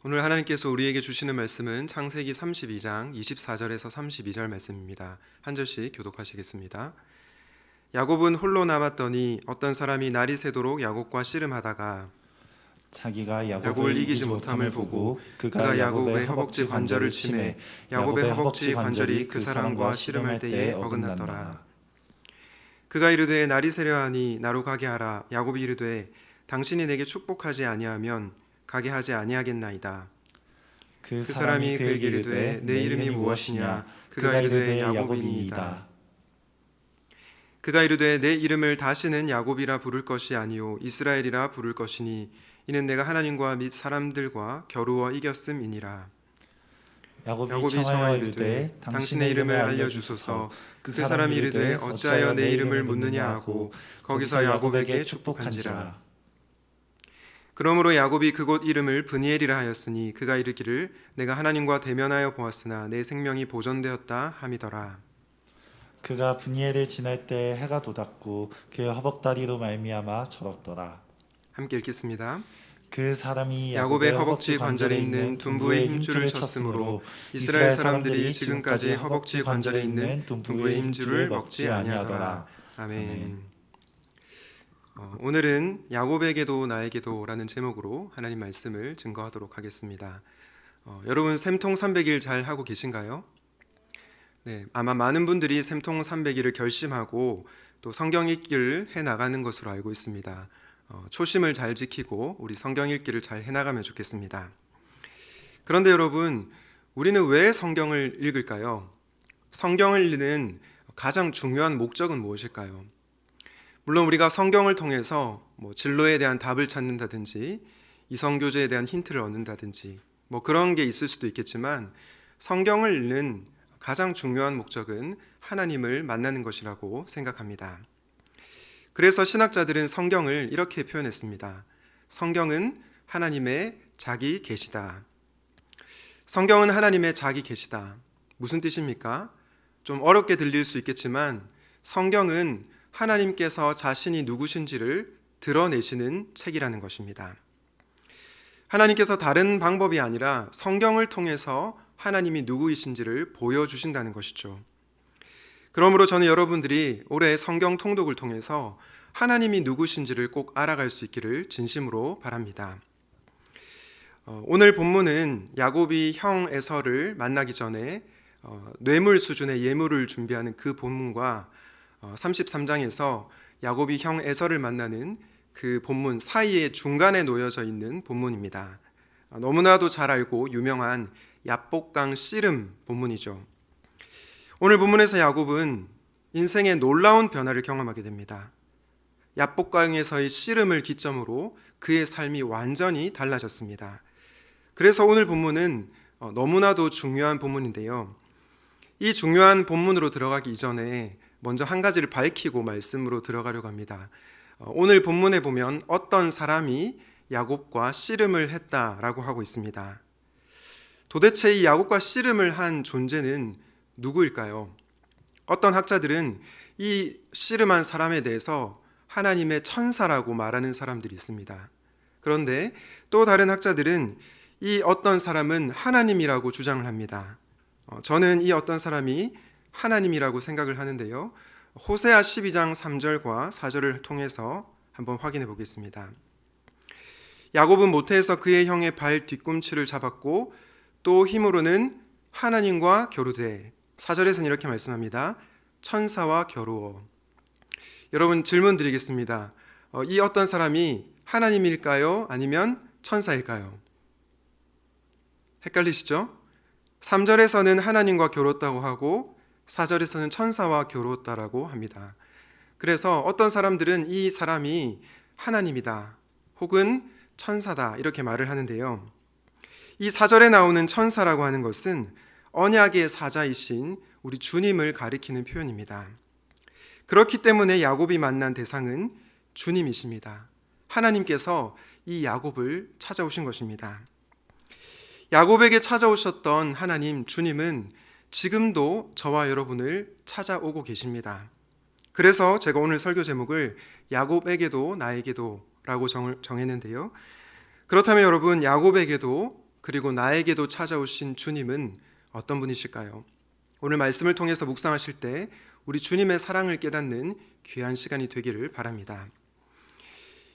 오늘 하나님께서 우리에게 주시는 말씀은 창세기 32장 24절에서 32절 말씀입니다. 한 절씩 교독하시겠습니다. 야곱은 홀로 남았더니 어떤 사람이 날이 새도록 야곱과 씨름하다가 자기가 야곱을 이기지 못함을 보고 그가 야곱의 허벅지 관절을 치매 야곱의 허벅지 관절이 그 사람과 씨름할 때에 어긋났더라. 그가 이르되 날이 새려 하니 나로 가게 하라. 야곱이 이르되 당신이 내게 축복하지 아니하면 가게 하지 아니하겠나이다. 그 사람이 그에게 이르되 내 이름이 무엇이냐? 그가 이르되 야곱이니이다. 그가 이르되 내 이름을 다시는 야곱이라 부를 것이 아니요 이스라엘이라 부를 것이니 이는 내가 하나님과 및 사람들과 겨루어 이겼음이니라. 야곱이 청하여 이르되 당신의 이름을 알려주소서. 그 사람이 이르되 어찌하여 내 이름을 묻느냐 하고 거기서 야곱에게 축복한지라. 그러므로 야곱이 그곳 이름을 브니엘이라 하였으니 그가 이르기를 내가 하나님과 대면하여 보았으나 내 생명이 보존되었다 함이더라. 그가 브니엘을 지날 때 해가 돋았고 그의 허벅다리로 말미암아 절었더라. 함께 읽겠습니다. 그 사람이 야곱의 허벅지 관절에 있는 둔부의 힘줄을 쳤으므로 이스라엘 사람들이 지금까지 허벅지 관절에 있는 둔부의 힘줄을 먹지 아니하더라. 아멘. 오늘은 야곱에게도 나에게도 라는 제목으로 하나님 말씀을 증거하도록 하겠습니다. 여러분 샘통 300일 잘 하고 계신가요? 네, 아마 많은 분들이 샘통 300일을 결심하고 또 성경 읽기를 해나가는 것으로 알고 있습니다. 초심을 잘 지키고 우리 성경 읽기를 잘 해나가면 좋겠습니다. 그런데 여러분, 우리는 왜 성경을 읽을까요? 성경을 읽는 가장 중요한 목적은 무엇일까요? 물론 우리가 성경을 통해서 진로에 대한 답을 찾는다든지 이성교제에 대한 힌트를 얻는다든지 그런 게 있을 수도 있겠지만 성경을 읽는 가장 중요한 목적은 하나님을 만나는 것이라고 생각합니다. 그래서 신학자들은 성경을 이렇게 표현했습니다. 성경은 하나님의 자기 계시다. 성경은 하나님의 자기 계시다. 무슨 뜻입니까? 좀 어렵게 들릴 수 있겠지만 성경은 하나님께서 자신이 누구신지를 드러내시는 책이라는 것입니다. 하나님께서 다른 방법이 아니라 성경을 통해서 하나님이 누구이신지를 보여주신다는 것이죠. 그러므로 저는 여러분들이 올해 성경 통독을 통해서 하나님이 누구신지를 꼭 알아갈 수 있기를 진심으로 바랍니다. 오늘 본문은 야곱이 형 에서를 만나기 전에 뇌물 수준의 예물을 준비하는 그 본문과 33장에서 야곱이 형 에서를 만나는 그 본문 사이에 중간에 놓여져 있는 본문입니다. 너무나도 잘 알고 유명한 야복강 씨름 본문이죠. 오늘 본문에서 야곱은 인생의 놀라운 변화를 경험하게 됩니다. 야복강에서의 씨름을 기점으로 그의 삶이 완전히 달라졌습니다. 그래서 오늘 본문은 너무나도 중요한 본문인데요. 이 중요한 본문으로 들어가기 이전에 먼저 한 가지를 밝히고 말씀으로 들어가려고 합니다. 오늘 본문에 보면 어떤 사람이 야곱과 씨름을 했다라고 하고 있습니다. 도대체 이 야곱과 씨름을 한 존재는 누구일까요? 어떤 학자들은 이 씨름한 사람에 대해서 하나님의 천사라고 말하는 사람들이 있습니다. 그런데 또 다른 학자들은 이 어떤 사람은 하나님이라고 주장을 합니다. 저는 이 어떤 사람이 하나님이라고 생각을 하는데요. 호세아 12장 3절과 4절을 통해서 한번 확인해 보겠습니다. 야곱은 모태에서 그의 형의 발 뒤꿈치를 잡았고 또 힘으로는 하나님과 겨루되 4절에서는 이렇게 말씀합니다. 천사와 겨루어. 여러분 질문 드리겠습니다. 이 어떤 사람이 하나님일까요? 아니면 천사일까요? 헷갈리시죠? 3절에서는 하나님과 겨뤘다고 하고 4절에서는 천사와 겨루었다라고 합니다. 그래서 어떤 사람들은 이 사람이 하나님이다 혹은 천사다 이렇게 말을 하는데요. 이 4절에 나오는 천사라고 하는 것은 언약의 사자이신 우리 주님을 가리키는 표현입니다. 그렇기 때문에 야곱이 만난 대상은 주님이십니다. 하나님께서 이 야곱을 찾아오신 것입니다. 야곱에게 찾아오셨던 하나님 주님은 지금도 저와 여러분을 찾아오고 계십니다. 그래서 제가 오늘 설교 제목을 야곱에게도 나에게도 라고 정했는데요. 그렇다면 여러분 야곱에게도 그리고 나에게도 찾아오신 주님은 어떤 분이실까요? 오늘 말씀을 통해서 묵상하실 때 우리 주님의 사랑을 깨닫는 귀한 시간이 되기를 바랍니다.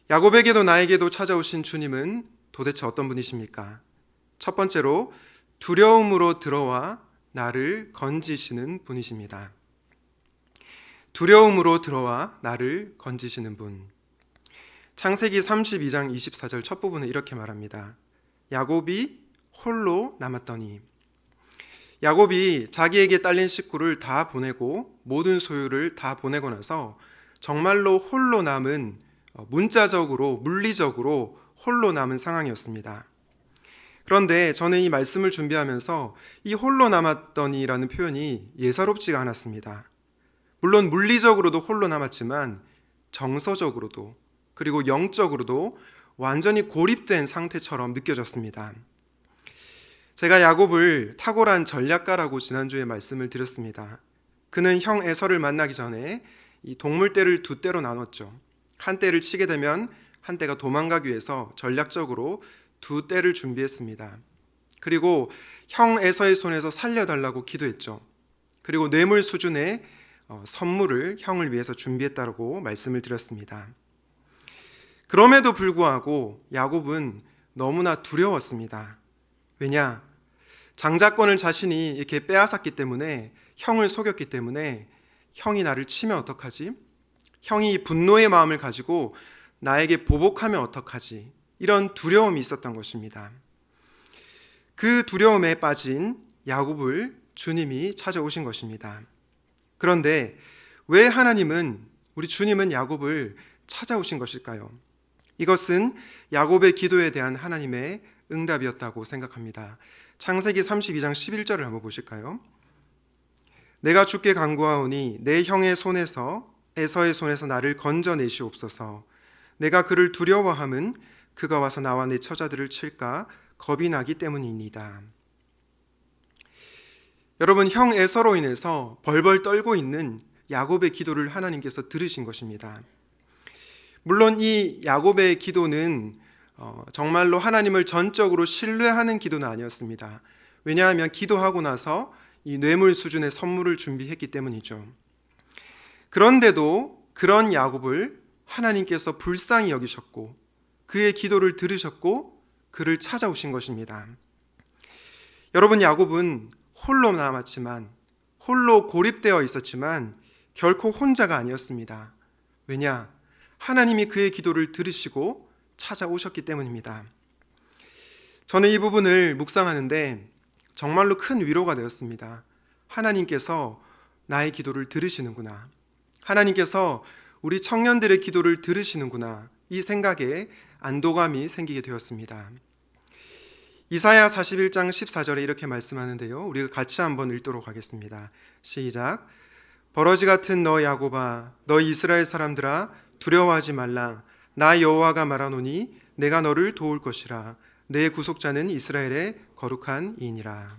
야곱에게도 나에게도 찾아오신 주님은 도대체 어떤 분이십니까? 첫 번째로 두려움으로 들어와 나를 건지시는 분이십니다. 두려움으로 들어와 나를 건지시는 분. 창세기 32장 24절 첫 부분은 이렇게 말합니다. 야곱이 홀로 남았더니. 야곱이 자기에게 딸린 식구를 다 보내고 모든 소유를 다 보내고 나서 정말로 홀로 남은, 문자적으로 물리적으로 홀로 남은 상황이었습니다. 그런데 저는 이 말씀을 준비하면서 이 홀로 남았더니라는 표현이 예사롭지가 않았습니다. 물론 물리적으로도 홀로 남았지만 정서적으로도 그리고 영적으로도 완전히 고립된 상태처럼 느껴졌습니다. 제가 야곱을 탁월한 전략가라고 지난주에 말씀을 드렸습니다. 그는 형 에서를 만나기 전에 이 동물떼를 두 떼로 나눴죠. 한 떼를 치게 되면 한 떼가 도망가기 위해서 전략적으로 두 떼를 준비했습니다. 그리고 형 에서의 손에서 살려달라고 기도했죠. 그리고 뇌물 수준의 선물을 형을 위해서 준비했다고 말씀을 드렸습니다. 그럼에도 불구하고 야곱은 너무나 두려웠습니다. 왜냐? 장자권을 자신이 이렇게 빼앗았기 때문에, 형을 속였기 때문에 형이 나를 치면 어떡하지? 형이 분노의 마음을 가지고 나에게 보복하면 어떡하지? 이런 두려움이 있었던 것입니다. 그 두려움에 빠진 야곱을 주님이 찾아오신 것입니다. 그런데 왜 우리 주님은 야곱을 찾아오신 것일까요? 이것은 야곱의 기도에 대한 하나님의 응답이었다고 생각합니다. 창세기 32장 11절을 한번 보실까요? 내가 주께 간구하오니 내 형의 손에서 에서의 손에서 나를 건져내시옵소서. 내가 그를 두려워함은 그가 와서 나와 내 처자들을 칠까 겁이 나기 때문이니이다. 여러분, 형 에서로 인해서 벌벌 떨고 있는 야곱의 기도를 하나님께서 들으신 것입니다. 물론 이 야곱의 기도는 정말로 하나님을 전적으로 신뢰하는 기도는 아니었습니다. 왜냐하면 기도하고 나서 이 뇌물 수준의 선물을 준비했기 때문이죠. 그런데도 그런 야곱을 하나님께서 불쌍히 여기셨고 그의 기도를 들으셨고 그를 찾아오신 것입니다. 여러분, 야곱은 홀로 남았지만, 홀로 고립되어 있었지만 결코 혼자가 아니었습니다. 왜냐? 하나님이 그의 기도를 들으시고 찾아오셨기 때문입니다. 저는 이 부분을 묵상하는데 정말로 큰 위로가 되었습니다. 하나님께서 나의 기도를 들으시는구나. 하나님께서 우리 청년들의 기도를 들으시는구나. 이 생각에 안도감이 생기게 되었습니다. 이사야 41장 14절에 이렇게 말씀하는데요. 우리가 같이 한번 읽도록 하겠습니다. 시작. 버러지 같은 너 야곱아, 너 이스라엘 사람들아, 두려워하지 말라. 나 여호와가 말하노니 내가 너를 도울 것이라. 내 구속자는 이스라엘의 거룩한 이이니라.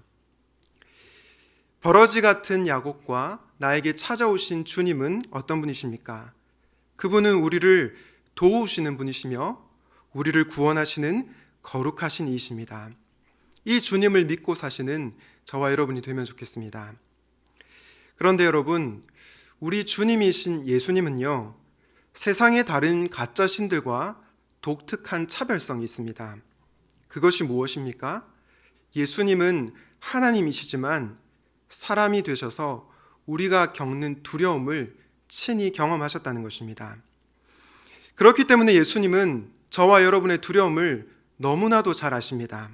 버러지 같은 야곱과 나에게 찾아오신 주님은 어떤 분이십니까? 그분은 우리를 도우시는 분이시며 우리를 구원하시는 거룩하신 이이십니다. 이 주님을 믿고 사시는 저와 여러분이 되면 좋겠습니다. 그런데 여러분, 우리 주님이신 예수님은요, 세상의 다른 가짜 신들과 독특한 차별성이 있습니다. 그것이 무엇입니까? 예수님은 하나님이시지만 사람이 되셔서 우리가 겪는 두려움을 친히 경험하셨다는 것입니다. 그렇기 때문에 예수님은 저와 여러분의 두려움을 너무나도 잘 아십니다.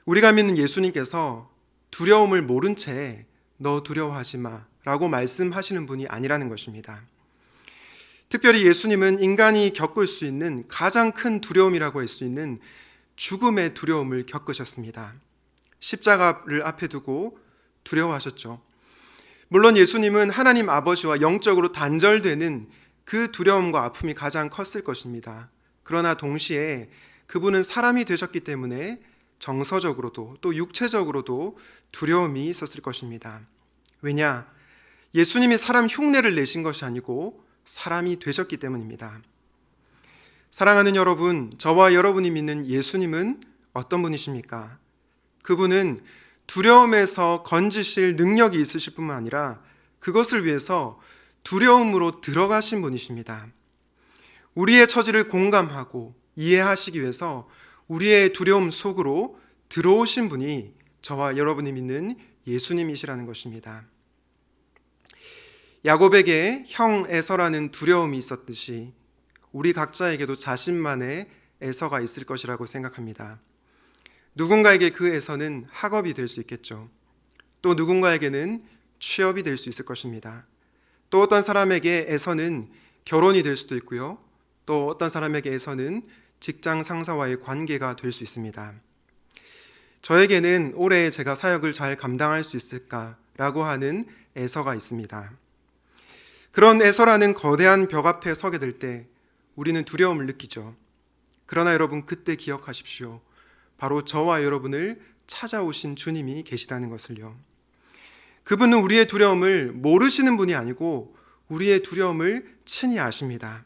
우리가 믿는 예수님께서 두려움을 모른 채 너 두려워하지 마 라고 말씀하시는 분이 아니라는 것입니다. 특별히 예수님은 인간이 겪을 수 있는 가장 큰 두려움이라고 할 수 있는 죽음의 두려움을 겪으셨습니다. 십자가를 앞에 두고 두려워하셨죠. 물론 예수님은 하나님 아버지와 영적으로 단절되는 그 두려움과 아픔이 가장 컸을 것입니다. 그러나 동시에 그분은 사람이 되셨기 때문에 정서적으로도 또 육체적으로도 두려움이 있었을 것입니다. 왜냐? 예수님이 사람 흉내를 내신 것이 아니고 사람이 되셨기 때문입니다. 사랑하는 여러분, 저와 여러분이 믿는 예수님은 어떤 분이십니까? 그분은 두려움에서 건지실 능력이 있으실 뿐만 아니라 그것을 위해서 두려움으로 들어가신 분이십니다. 우리의 처지를 공감하고 이해하시기 위해서 우리의 두려움 속으로 들어오신 분이 저와 여러분이 믿는 예수님이시라는 것입니다. 야곱에게 형 에서라는 두려움이 있었듯이 우리 각자에게도 자신만의 에서가 있을 것이라고 생각합니다. 누군가에게 그 에서는 학업이 될 수 있겠죠. 또 누군가에게는 취업이 될 수 있을 것입니다. 또 어떤 사람에게 에서는 결혼이 될 수도 있고요. 또 어떤 사람에게 에서는 직장 상사와의 관계가 될 수 있습니다. 저에게는 올해 제가 사역을 잘 감당할 수 있을까라고 하는 에서가 있습니다. 그런 에서라는 거대한 벽 앞에 서게 될 때 우리는 두려움을 느끼죠. 그러나 여러분, 그때 기억하십시오. 바로 저와 여러분을 찾아오신 주님이 계시다는 것을요. 그분은 우리의 두려움을 모르시는 분이 아니고 우리의 두려움을 친히 아십니다.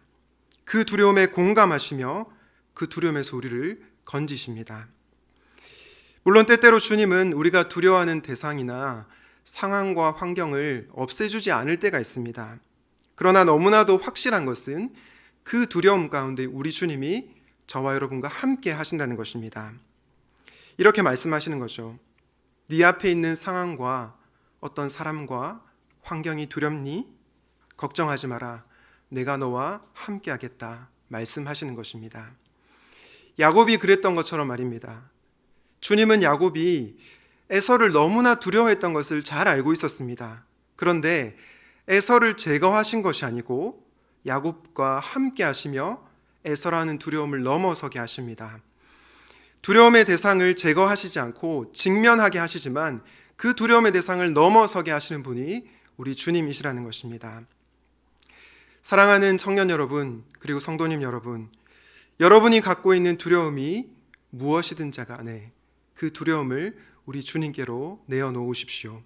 그 두려움에 공감하시며 그 두려움에서 우리를 건지십니다. 물론 때때로 주님은 우리가 두려워하는 대상이나 상황과 환경을 없애주지 않을 때가 있습니다. 그러나 너무나도 확실한 것은 그 두려움 가운데 우리 주님이 저와 여러분과 함께 하신다는 것입니다. 이렇게 말씀하시는 거죠. 네 앞에 있는 상황과 어떤 사람과 환경이 두렵니? 걱정하지 마라. 내가 너와 함께 하겠다. 말씀하시는 것입니다. 야곱이 그랬던 것처럼 말입니다. 주님은 야곱이 에서를 너무나 두려워했던 것을 잘 알고 있었습니다. 그런데 에서를 제거하신 것이 아니고 야곱과 함께 하시며 에서라는 두려움을 넘어서게 하십니다. 두려움의 대상을 제거하시지 않고 직면하게 하시지만 그 두려움의 대상을 넘어서게 하시는 분이 우리 주님이시라는 것입니다. 사랑하는 청년 여러분, 그리고 성도님 여러분, 여러분이 갖고 있는 두려움이 무엇이든지 간에 그 두려움을 우리 주님께로 내어놓으십시오.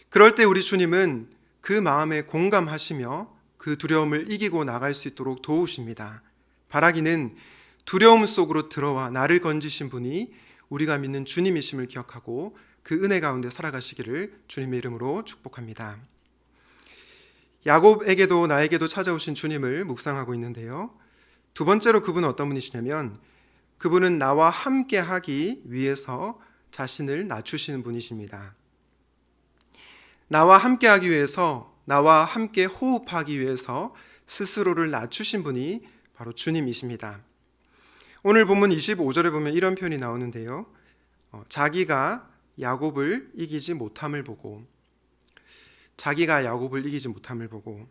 그럴 때 우리 주님은 그 마음에 공감하시며 그 두려움을 이기고 나갈 수 있도록 도우십니다. 바라기는 두려움 속으로 들어와 나를 건지신 분이 우리가 믿는 주님이심을 기억하고 그 은혜 가운데 살아가시기를 주님의 이름으로 축복합니다. 야곱에게도 나에게도 찾아오신 주님을 묵상하고 있는데요. 두 번째로 그분은 어떤 분이시냐면 그분은 나와 함께 하기 위해서 자신을 낮추시는 분이십니다. 나와 함께 하기 위해서, 나와 함께 호흡하기 위해서 스스로를 낮추신 분이 바로 주님이십니다. 오늘 본문 25절에 보면 이런 표현이 나오는데요. 자기가 야곱을 이기지 못함을 보고, 자기가 야곱을 이기지 못함을 보고,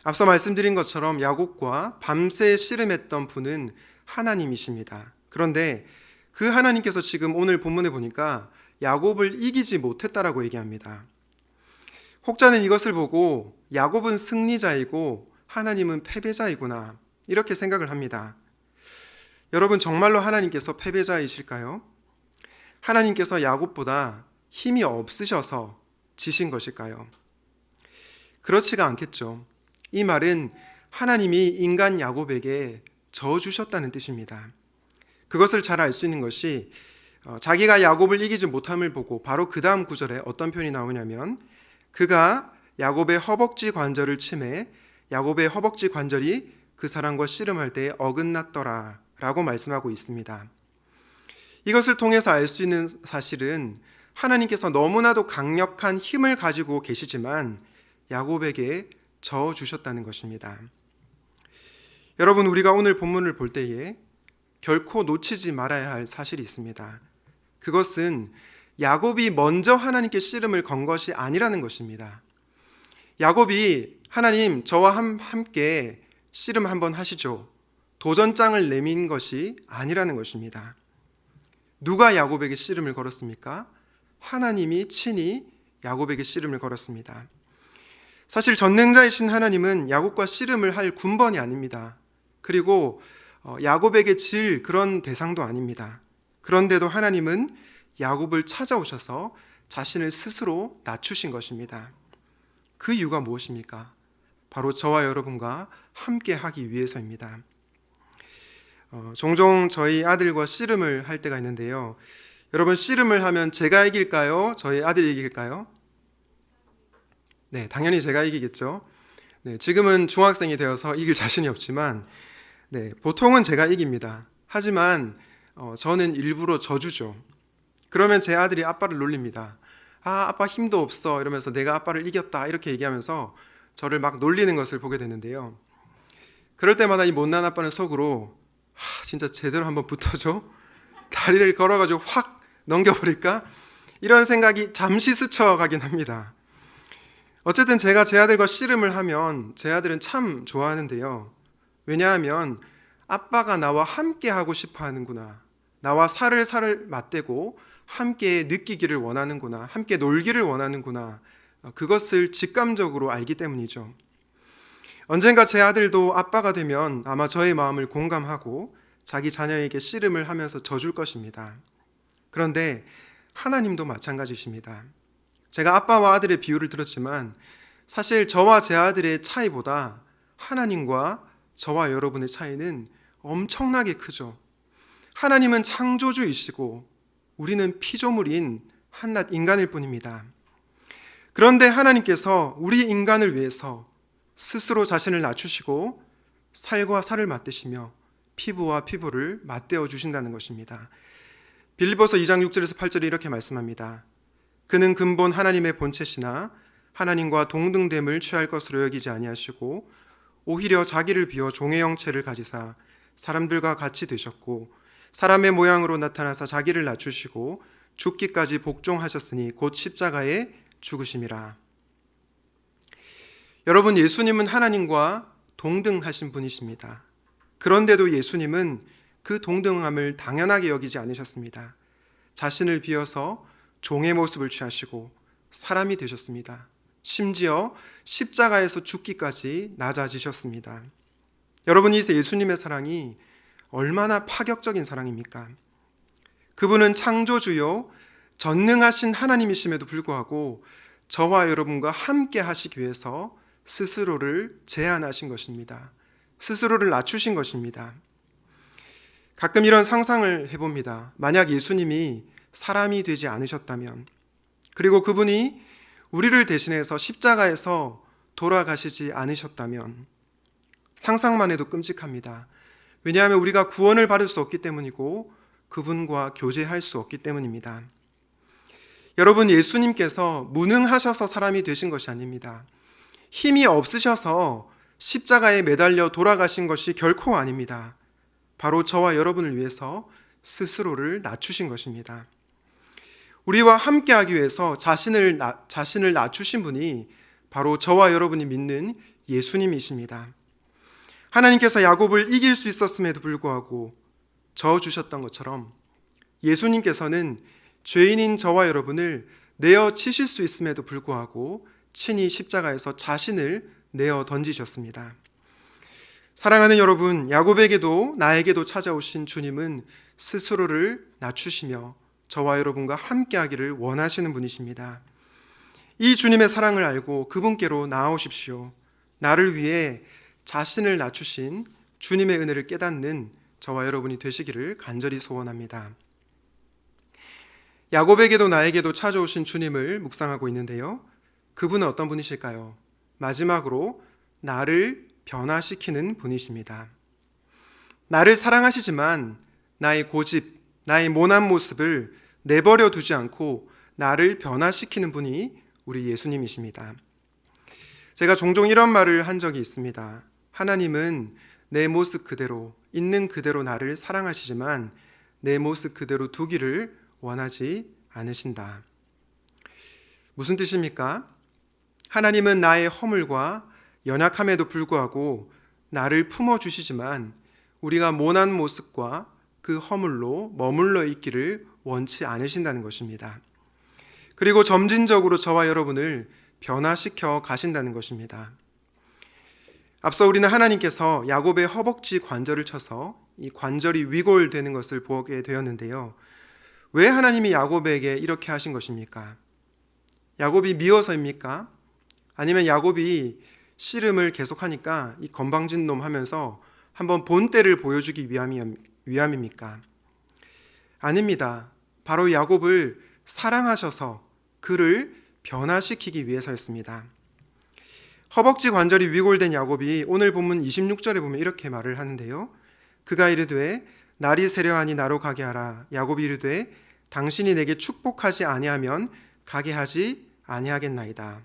앞서 말씀드린 것처럼 야곱과 밤새 씨름했던 분은 하나님이십니다. 그런데 그 하나님께서 지금 오늘 본문에 보니까 야곱을 이기지 못했다라고 얘기합니다. 혹자는 이것을 보고 야곱은 승리자이고 하나님은 패배자이구나 이렇게 생각을 합니다. 여러분, 정말로 하나님께서 패배자이실까요? 하나님께서 야곱보다 힘이 없으셔서 지신 것일까요? 그렇지가 않겠죠. 이 말은 하나님이 인간 야곱에게 져 주셨다는 뜻입니다. 그것을 잘 알 수 있는 것이 자기가 야곱을 이기지 못함을 보고 바로 그 다음 구절에 어떤 표현이 나오냐면 그가 야곱의 허벅지 관절을 치매 야곱의 허벅지 관절이 그 사람과 씨름할 때에 어긋났더라 라고 말씀하고 있습니다. 이것을 통해서 알 수 있는 사실은 하나님께서 너무나도 강력한 힘을 가지고 계시지만 야곱에게 져 주셨다는 것입니다. 여러분, 우리가 오늘 본문을 볼 때에 결코 놓치지 말아야 할 사실이 있습니다. 그것은 야곱이 먼저 하나님께 씨름을 건 것이 아니라는 것입니다. 야곱이 하나님 저와 함께 씨름 한번 하시죠. 도전장을 내민 것이 아니라는 것입니다. 누가 야곱에게 씨름을 걸었습니까? 하나님이 친히 야곱에게 씨름을 걸었습니다. 사실 전능자이신 하나님은 야곱과 씨름을 할 군번이 아닙니다. 그리고 야곱에게 질 그런 대상도 아닙니다. 그런데도 하나님은 야곱을 찾아오셔서 자신을 스스로 낮추신 것입니다. 그 이유가 무엇입니까? 바로 저와 여러분과 함께 하기 위해서입니다. 종종 저희 아들과 씨름을 할 때가 있는데요. 여러분, 씨름을 하면 제가 이길까요? 저희 아들이 이길까요? 네, 당연히 제가 이기겠죠. 네, 지금은 중학생이 되어서 이길 자신이 없지만, 네, 보통은 제가 이깁니다. 하지만 저는 일부러 져주죠. 그러면 제 아들이 아빠를 놀립니다. 아, 아빠 힘도 없어 이러면서 내가 아빠를 이겼다 이렇게 얘기하면서 저를 막 놀리는 것을 보게 되는데요. 그럴 때마다 이 못난 아빠는 속으로 진짜 제대로 한번 붙어줘? 다리를 걸어가지고 확 넘겨버릴까? 이런 생각이 잠시 스쳐가긴 합니다. 어쨌든 제가 제 아들과 씨름을 하면 제 아들은 참 좋아하는데요. 왜냐하면 아빠가 나와 함께 하고 싶어 하는구나, 나와 살을 맞대고 함께 느끼기를 원하는구나, 함께 놀기를 원하는구나, 그것을 직감적으로 알기 때문이죠. 언젠가 제 아들도 아빠가 되면 아마 저의 마음을 공감하고 자기 자녀에게 씨름을 하면서 져줄 것입니다. 그런데 하나님도 마찬가지십니다. 제가 아빠와 아들의 비유를 들었지만 사실 저와 제 아들의 차이보다 하나님과 저와 여러분의 차이는 엄청나게 크죠. 하나님은 창조주이시고 우리는 피조물인 한낱 인간일 뿐입니다. 그런데 하나님께서 우리 인간을 위해서 스스로 자신을 낮추시고 살과 살을 맞대시며 피부와 피부를 맞대어 주신다는 것입니다. 빌립보서 2장 6절에서 8절에 이렇게 말씀합니다. 그는 근본 하나님의 본체시나 하나님과 동등됨을 취할 것으로 여기지 아니하시고 오히려 자기를 비워 종의 형체를 가지사 사람들과 같이 되셨고 사람의 모양으로 나타나사 자기를 낮추시고 죽기까지 복종하셨으니 곧 십자가에 죽으심이라. 여러분, 예수님은 하나님과 동등하신 분이십니다. 그런데도 예수님은 그 동등함을 당연하게 여기지 않으셨습니다. 자신을 비워서 종의 모습을 취하시고 사람이 되셨습니다. 심지어 십자가에서 죽기까지 낮아지셨습니다. 여러분, 이 예수님의 사랑이 얼마나 파격적인 사랑입니까? 그분은 창조주요 전능하신 하나님이심에도 불구하고 저와 여러분과 함께 하시기 위해서 스스로를 제한하신 것입니다. 스스로를 낮추신 것입니다. 가끔 이런 상상을 해봅니다. 만약 예수님이 사람이 되지 않으셨다면, 그리고 그분이 우리를 대신해서 십자가에서 돌아가시지 않으셨다면, 상상만 해도 끔찍합니다. 왜냐하면 우리가 구원을 받을 수 없기 때문이고 그분과 교제할 수 없기 때문입니다. 여러분, 예수님께서 무능하셔서 사람이 되신 것이 아닙니다. 힘이 없으셔서 십자가에 매달려 돌아가신 것이 결코 아닙니다. 바로 저와 여러분을 위해서 스스로를 낮추신 것입니다. 우리와 함께하기 위해서 자신을 낮추신 분이 바로 저와 여러분이 믿는 예수님이십니다. 하나님께서 야곱을 이길 수 있었음에도 불구하고 저어주셨던 것처럼 예수님께서는 죄인인 저와 여러분을 내어 치실 수 있음에도 불구하고 친히 십자가에서 자신을 내어 던지셨습니다. 사랑하는 여러분, 야곱에게도 나에게도 찾아오신 주님은 스스로를 낮추시며 저와 여러분과 함께하기를 원하시는 분이십니다. 이 주님의 사랑을 알고 그분께로 나아오십시오. 나를 위해 자신을 낮추신 주님의 은혜를 깨닫는 저와 여러분이 되시기를 간절히 소원합니다. 야곱에게도 나에게도 찾아오신 주님을 묵상하고 있는데요. 그분은 어떤 분이실까요? 마지막으로 나를 변화시키는 분이십니다. 나를 사랑하시지만 나의 고집, 나의 모난 모습을 내버려 두지 않고 나를 변화시키는 분이 우리 예수님이십니다. 제가 종종 이런 말을 한 적이 있습니다. 하나님은 내 모습 그대로, 있는 그대로 나를 사랑하시지만 내 모습 그대로 두기를 원하지 않으신다. 무슨 뜻입니까? 하나님은 나의 허물과 연약함에도 불구하고 나를 품어주시지만 우리가 모난 모습과 그 허물로 머물러 있기를 원치 않으신다는 것입니다. 그리고 점진적으로 저와 여러분을 변화시켜 가신다는 것입니다. 앞서 우리는 하나님께서 야곱의 허벅지 관절을 쳐서 이 관절이 위골되는 것을 보게 되었는데요. 왜 하나님이 야곱에게 이렇게 하신 것입니까? 야곱이 미워서입니까? 아니면 야곱이 씨름을 계속하니까 이 건방진 놈 하면서 한번 본때를 보여주기 위함입니까? 아닙니다. 바로 야곱을 사랑하셔서 그를 변화시키기 위해서였습니다. 허벅지 관절이 위골된 야곱이 오늘 본문 26절에 보면 이렇게 말을 하는데요. 그가 이르되 날이 세려하니 나로 가게 하라. 야곱이 이르되 당신이 내게 축복하지 아니하면 가게 하지 아니하겠나이다.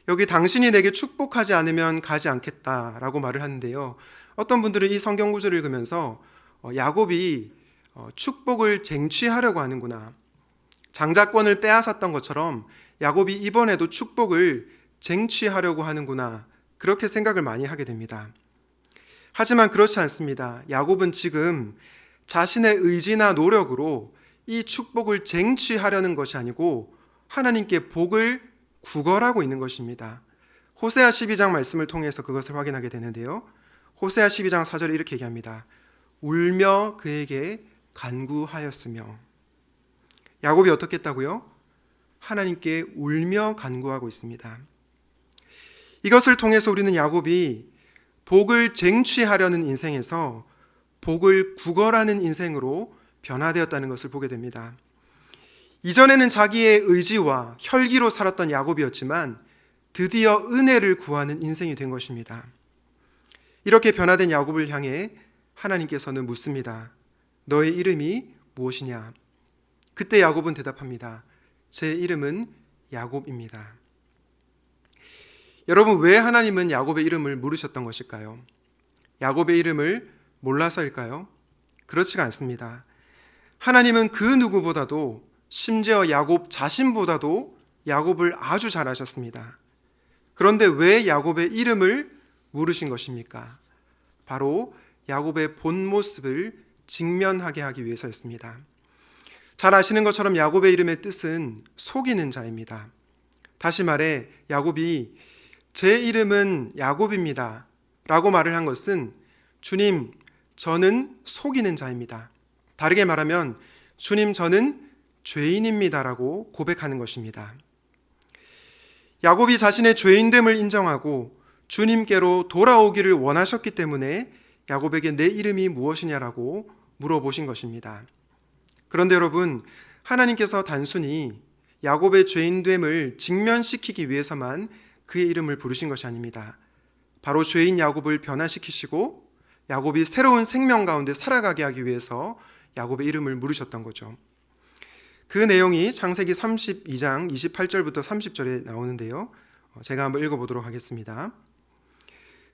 여기 당신이 내게 축복하지 않으면 가지 않겠다라고 말을 하는데요. 어떤 분들은 이 성경 구절을 읽으면서 야곱이 축복을 쟁취하려고 하는구나, 장자권을 빼앗았던 것처럼 야곱이 이번에도 축복을 쟁취하려고 하는구나, 그렇게 생각을 많이 하게 됩니다. 하지만 그렇지 않습니다. 야곱은 지금 자신의 의지나 노력으로 이 축복을 쟁취하려는 것이 아니고 하나님께 복을 구걸하고 있는 것입니다. 호세아 12장 말씀을 통해서 그것을 확인하게 되는데요. 호세아 12장 4절에 이렇게 얘기합니다. 울며 그에게 간구하였으며. 야곱이 어떻게 했다고요? 하나님께 울며 간구하고 있습니다. 이것을 통해서 우리는 야곱이 복을 쟁취하려는 인생에서 복을 구걸하는 인생으로 변화되었다는 것을 보게 됩니다. 이전에는 자기의 의지와 혈기로 살았던 야곱이었지만 드디어 은혜를 구하는 인생이 된 것입니다. 이렇게 변화된 야곱을 향해 하나님께서는 묻습니다. 너의 이름이 무엇이냐? 그때 야곱은 대답합니다. 제 이름은 야곱입니다. 여러분, 왜 하나님은 야곱의 이름을 물으셨던 것일까요? 야곱의 이름을 몰라서일까요? 그렇지가 않습니다. 하나님은 그 누구보다도, 심지어 야곱 자신보다도 야곱을 아주 잘 아셨습니다. 그런데 왜 야곱의 이름을 물으신 것입니까? 바로 야곱의 본 모습을 직면하게 하기 위해서였습니다. 잘 아시는 것처럼 야곱의 이름의 뜻은 속이는 자입니다. 다시 말해 야곱이 제 이름은 야곱입니다 라고 말을 한 것은 주님, 저는 속이는 자입니다. 다르게 말하면 주님, 저는 죄인입니다 라고 고백하는 것입니다. 야곱이 자신의 죄인됨을 인정하고 주님께로 돌아오기를 원하셨기 때문에 야곱에게 내 이름이 무엇이냐라고 물어보신 것입니다. 그런데 여러분, 하나님께서 단순히 야곱의 죄인됨을 직면시키기 위해서만 그의 이름을 부르신 것이 아닙니다. 바로 죄인 야곱을 변화시키시고 야곱이 새로운 생명 가운데 살아가게 하기 위해서 야곱의 이름을 물으셨던 거죠. 그 내용이 창세기 32장 28절부터 30절에 나오는데요. 제가 한번 읽어보도록 하겠습니다.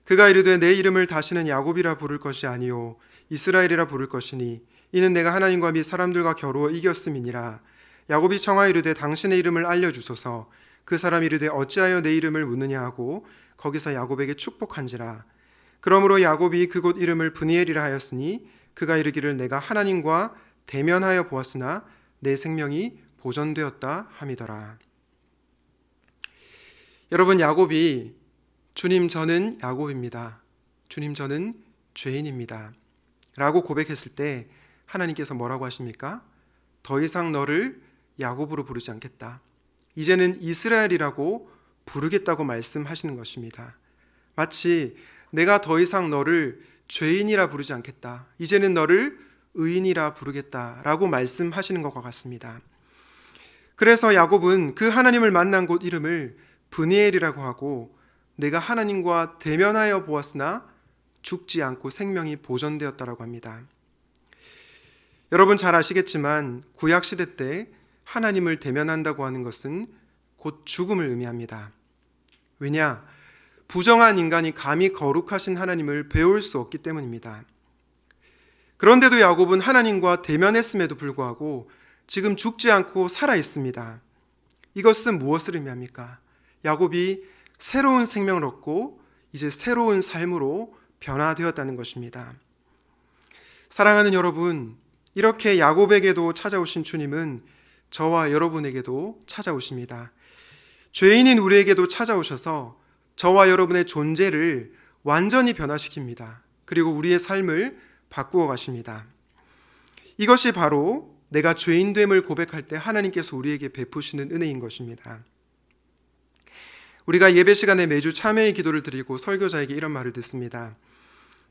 그가 이르되 내 이름을 다시는 야곱이라 부를 것이 아니요 이스라엘이라 부를 것이니 이는 내가 하나님과 및 사람들과 겨루어 이겼음이니라. 야곱이 청하여 이르되 당신의 이름을 알려주소서. 그 사람이 이르되 어찌하여 내 이름을 묻느냐 하고 거기서 야곱에게 축복한지라. 그러므로 야곱이 그곳 이름을 브니엘이라 하였으니 그가 이르기를 내가 하나님과 대면하여 보았으나 내 생명이 보존되었다 함이더라. 여러분, 야곱이 주님, 저는 야곱입니다, 주님, 저는 죄인입니다 라고 고백했을 때 하나님께서 뭐라고 하십니까? 더 이상 너를 야곱으로 부르지 않겠다, 이제는 이스라엘이라고 부르겠다고 말씀하시는 것입니다. 마치 내가 더 이상 너를 죄인이라 부르지 않겠다, 이제는 너를 의인이라 부르겠다라고 말씀하시는 것과 같습니다. 그래서 야곱은 그 하나님을 만난 곳 이름을 브니엘이라고 하고 내가 하나님과 대면하여 보았으나 죽지 않고 생명이 보존되었다라고 합니다. 여러분 잘 아시겠지만 구약시대 때 하나님을 대면한다고 하는 것은 곧 죽음을 의미합니다. 왜냐? 부정한 인간이 감히 거룩하신 하나님을 배울 수 없기 때문입니다. 그런데도 야곱은 하나님과 대면했음에도 불구하고 지금 죽지 않고 살아 있습니다. 이것은 무엇을 의미합니까? 야곱이 새로운 생명을 얻고 이제 새로운 삶으로 변화되었다는 것입니다. 사랑하는 여러분, 이렇게 야곱에게도 찾아오신 주님은 저와 여러분에게도 찾아오십니다. 죄인인 우리에게도 찾아오셔서 저와 여러분의 존재를 완전히 변화시킵니다. 그리고 우리의 삶을 바꾸어 가십니다. 이것이 바로 내가 죄인됨을 고백할 때 하나님께서 우리에게 베푸시는 은혜인 것입니다. 우리가 예배 시간에 매주 참회의 기도를 드리고 설교자에게 이런 말을 듣습니다.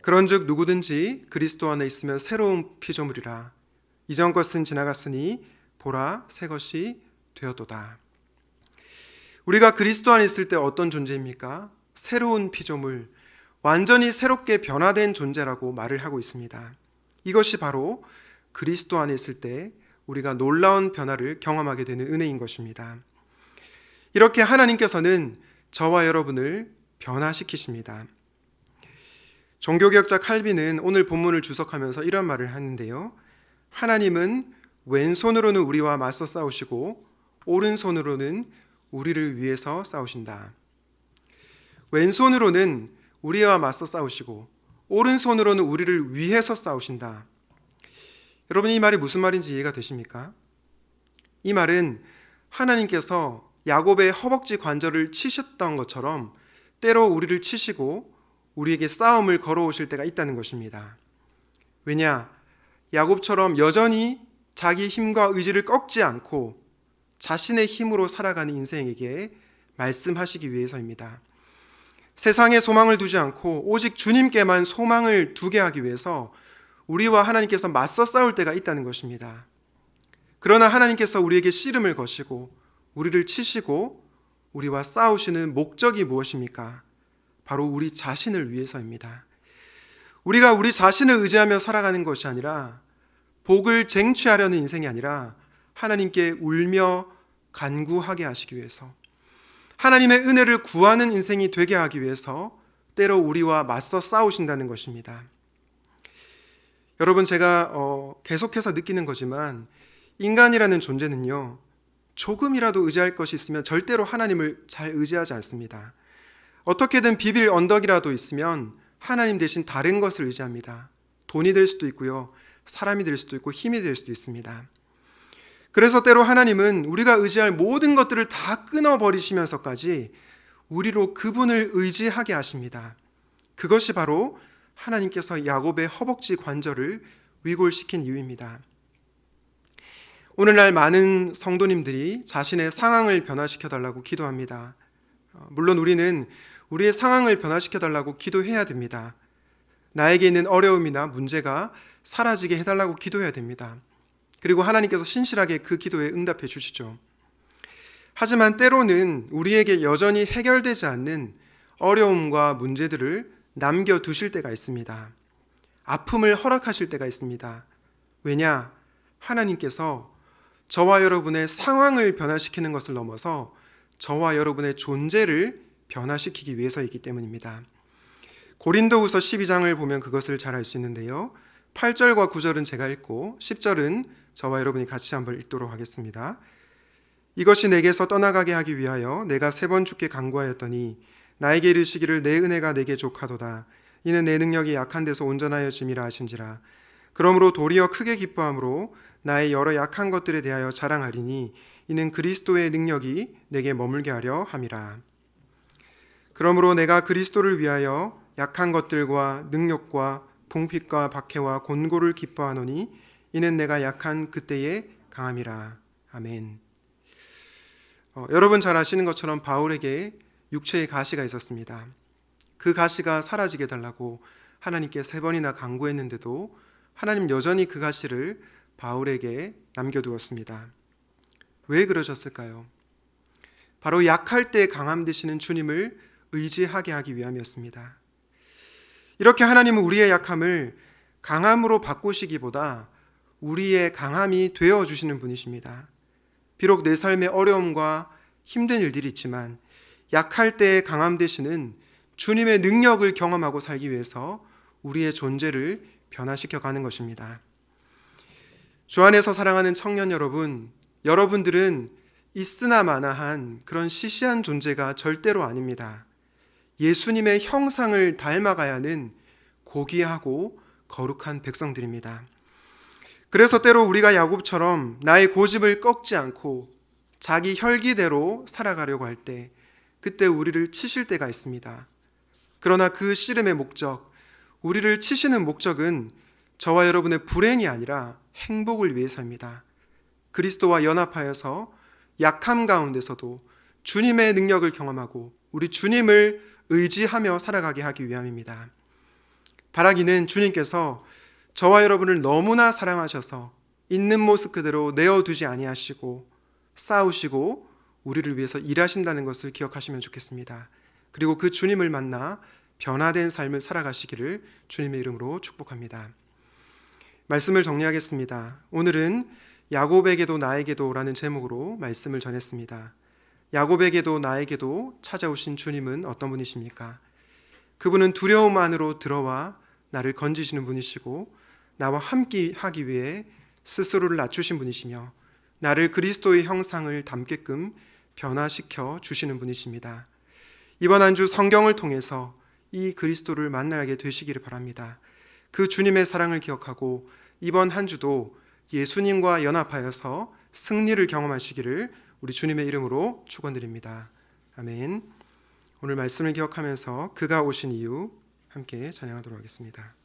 그런즉 누구든지 그리스도 안에 있으면 새로운 피조물이라. 이전 것은 지나갔으니 보라 새 것이 되었도다. 우리가 그리스도 안에 있을 때 어떤 존재입니까? 새로운 피조물, 완전히 새롭게 변화된 존재라고 말을 하고 있습니다. 이것이 바로 그리스도 안에 있을 때 우리가 놀라운 변화를 경험하게 되는 은혜인 것입니다. 이렇게 하나님께서는 저와 여러분을 변화시키십니다. 종교개혁자 칼빈은 오늘 본문을 주석하면서 이런 말을 하는데요. 하나님은 왼손으로는 우리와 맞서 싸우시고 오른손으로는 우리를 위해서 싸우신다. 왼손으로는 우리와 맞서 싸우시고 오른손으로는 우리를 위해서 싸우신다. 여러분, 이 말이 무슨 말인지 이해가 되십니까? 이 말은 하나님께서 야곱의 허벅지 관절을 치셨던 것처럼 때로 우리를 치시고 우리에게 싸움을 걸어오실 때가 있다는 것입니다. 왜냐? 야곱처럼 여전히 자기 힘과 의지를 꺾지 않고 자신의 힘으로 살아가는 인생에게 말씀하시기 위해서입니다. 세상에 소망을 두지 않고 오직 주님께만 소망을 두게 하기 위해서 우리와 하나님께서 맞서 싸울 때가 있다는 것입니다. 그러나 하나님께서 우리에게 씨름을 거시고 우리를 치시고 우리와 싸우시는 목적이 무엇입니까? 바로 우리 자신을 위해서입니다. 우리가 우리 자신을 의지하며 살아가는 것이 아니라 복을 쟁취하려는 인생이 아니라 하나님께 울며 간구하게 하시기 위해서 하나님의 은혜를 구하는 인생이 되게 하기 위해서 때로 우리와 맞서 싸우신다는 것입니다. 여러분, 제가 계속해서 느끼는 거지만 인간이라는 존재는요, 조금이라도 의지할 것이 있으면 절대로 하나님을 잘 의지하지 않습니다. 어떻게든 비빌 언덕이라도 있으면 하나님 대신 다른 것을 의지합니다. 돈이 될 수도 있고요, 사람이 될 수도 있고 힘이 될 수도 있습니다. 그래서 때로 하나님은 우리가 의지할 모든 것들을 다 끊어버리시면서까지 우리로 그분을 의지하게 하십니다. 그것이 바로 하나님께서 야곱의 허벅지 관절을 위골시킨 이유입니다. 오늘날 많은 성도님들이 자신의 상황을 변화시켜달라고 기도합니다. 물론 우리는 우리의 상황을 변화시켜달라고 기도해야 됩니다. 나에게 있는 어려움이나 문제가 사라지게 해달라고 기도해야 됩니다. 그리고 하나님께서 신실하게 그 기도에 응답해 주시죠. 하지만 때로는 우리에게 여전히 해결되지 않는 어려움과 문제들을 남겨두실 때가 있습니다. 아픔을 허락하실 때가 있습니다. 왜냐? 하나님께서 저와 여러분의 상황을 변화시키는 것을 넘어서 저와 여러분의 존재를 변화시키기 위해서이기 때문입니다. 고린도후서 12장을 보면 그것을 잘 알 수 있는데요. 8절과 9절은 제가 읽고 10절은 저와 여러분이 같이 한번 읽도록 하겠습니다. 이것이 내게서 떠나가게 하기 위하여 내가 3번 주께 간구하였더니 나에게 이르시기를 내 은혜가 내게 족하도다. 이는 내 능력이 약한 데서 온전하여 짐이라 하신지라. 그러므로 도리어 크게 기뻐함으로 나의 여러 약한 것들에 대하여 자랑하리니 이는 그리스도의 능력이 내게 머물게 하려 함이라. 그러므로 내가 그리스도를 위하여 약한 것들과 능력과 궁핍과 박해와 곤고를 기뻐하노니 이는 내가 약한 그때의 강함이라. 아멘. 여러분 잘 아시는 것처럼 바울에게 육체의 가시가 있었습니다. 그 가시가 사라지게 달라고 하나님께 3번이나 간구했는데도 하나님 여전히 그 가시를 바울에게 남겨두었습니다. 왜 그러셨을까요? 바로 약할 때 강함 되시는 주님을 의지하게 하기 위함이었습니다. 이렇게 하나님은 우리의 약함을 강함으로 바꾸시기보다 우리의 강함이 되어주시는 분이십니다. 비록 내 삶의 어려움과 힘든 일들이 있지만 약할 때의 강함 되시는 주님의 능력을 경험하고 살기 위해서 우리의 존재를 변화시켜 가는 것입니다. 주 안에서 사랑하는 청년 여러분, 여러분들은 있으나 마나한 그런 시시한 존재가 절대로 아닙니다. 예수님의 형상을 닮아가야 하는 고귀하고 거룩한 백성들입니다. 그래서 때로 우리가 야곱처럼 나의 고집을 꺾지 않고 자기 혈기대로 살아가려고 할 때 그때 우리를 치실 때가 있습니다. 그러나 그 씨름의 목적, 우리를 치시는 목적은 저와 여러분의 불행이 아니라 행복을 위해서입니다. 그리스도와 연합하여서 약함 가운데서도 주님의 능력을 경험하고 우리 주님을 의지하며 살아가게 하기 위함입니다. 바라기는 주님께서 저와 여러분을 너무나 사랑하셔서 있는 모습 그대로 내어두지 아니하시고 싸우시고 우리를 위해서 일하신다는 것을 기억하시면 좋겠습니다. 그리고 그 주님을 만나 변화된 삶을 살아가시기를 주님의 이름으로 축복합니다. 말씀을 정리하겠습니다. 오늘은 야곱에게도 나에게도 라는 제목으로 말씀을 전했습니다. 야곱에게도 나에게도 찾아오신 주님은 어떤 분이십니까? 그분은 두려움 안으로 들어와 나를 건지시는 분이시고 나와 함께 하기 위해 스스로를 낮추신 분이시며 나를 그리스도의 형상을 담게끔 변화시켜 주시는 분이십니다. 이번 한 주 성경을 통해서 이 그리스도를 만나게 되시기를 바랍니다. 그 주님의 사랑을 기억하고 이번 한 주도 예수님과 연합하여서 승리를 경험하시기를 우리 주님의 이름으로 축원드립니다. 아멘. 오늘 말씀을 기억하면서 그가 오신 이유 함께 찬양하도록 하겠습니다.